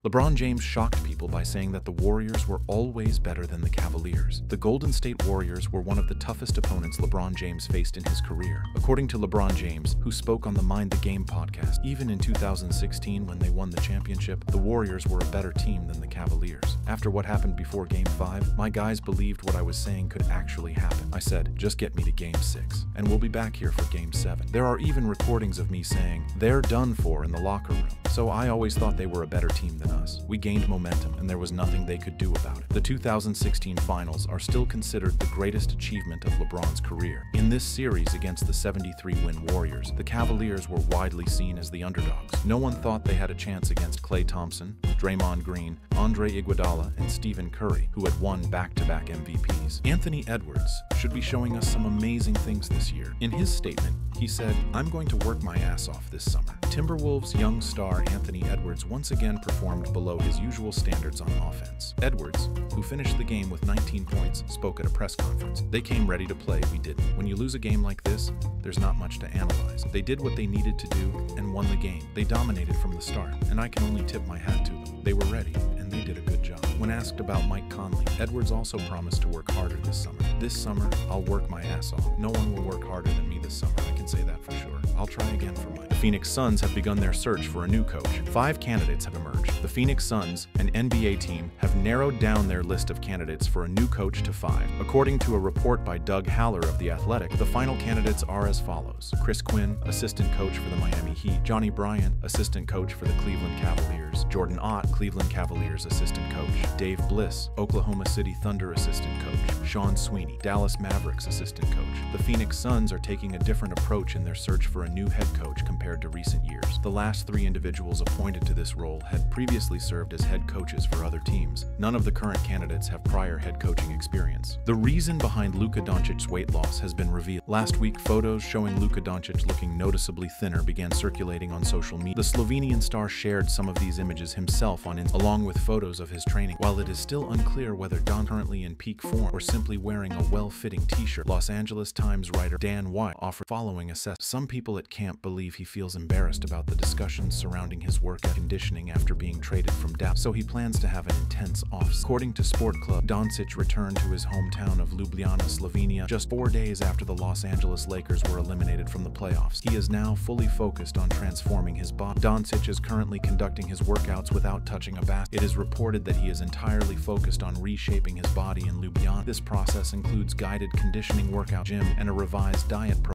LeBron James shocked people by saying that the Warriors were always better than the Cavaliers. The Golden State Warriors were one of the toughest opponents LeBron James faced in his career. According to LeBron James, who spoke on the Mind the Game podcast, even in 2016 when they won the championship, the Warriors were a better team than the Cavaliers. After what happened before Game 5, my guys believed what I was saying could actually happen. I said, just get me to Game 6, and we'll be back here for Game 7. There are even recordings of me saying, they're done for in the locker room. So I always thought they were a better team than us. We gained momentum, and there was nothing they could do about it. The 2016 finals are still considered the greatest achievement of LeBron's career. In this series against the 73-win Warriors, the Cavaliers were widely seen as the underdogs. No one thought they had a chance against Klay Thompson, Draymond Green, Andre Iguodala, and Stephen Curry, who had won back-to-back MVPs. Anthony Edwards should be showing us some amazing things this year. In his statement, he said, "I'm going to work my ass off this summer." Timberwolves' young star Anthony Edwards once again performed below his usual standards on offense. Edwards, who finished the game with 19 points, spoke at a press conference. "They came ready to play, we didn't. When you lose a game like this, there's not much to analyze. They did what they needed to do and won the game. They dominated from the start, and I can only tip my hat to them. They were ready, and they did a good job." When asked about Mike Conley, Edwards also promised to work harder this summer. "This summer, I'll work my ass off. No one will work harder than me this summer, I can say that for sure. I'll try again for Mike." The Phoenix Suns have begun their search for a new coach. 5 candidates have emerged. The Phoenix Suns, an NBA team, have narrowed down their list of candidates for a new coach to 5. According to a report by Doug Haller of The Athletic, the final candidates are as follows: Chris Quinn, assistant coach for the Miami Heat; Johnny Bryant, assistant coach for the Cleveland Cavaliers; Jordan Ott, Cleveland Cavaliers assistant coach; Dave Bliss, Oklahoma City Thunder assistant coach; Sean Sweeney, Dallas Mavericks assistant coach. The Phoenix Suns are taking a different approach in their search for a new head coach compared to recent years. The last 3 individuals appointed to this role had previously served as head coaches for other teams. None of the current candidates have prior head coaching experience. The reason behind Luka Doncic's weight loss has been revealed. Last week, photos showing Luka Doncic looking noticeably thinner began circulating on social media. The Slovenian star shared some of these images himself on Instagram, along with photos of his training. While it is still unclear whether Don currently in peak form or simply wearing a well-fitting t-shirt, Los Angeles Times writer Dan White offered following assessment. "Some people at camp believe he feels embarrassed about the discussions surrounding his work and conditioning after being traded from Dallas, so he plans to have an intense off." According to Sport Club, Doncic returned to his hometown of Ljubljana, Slovenia, just 4 days after the Los Angeles Lakers were eliminated from the playoffs. He is now fully focused on transforming his body. Doncic is currently conducting his workouts without touching a basket. It is reported that he is entirely focused on reshaping his body in Ljubljana. This process includes guided conditioning workout, gym, and a revised diet program.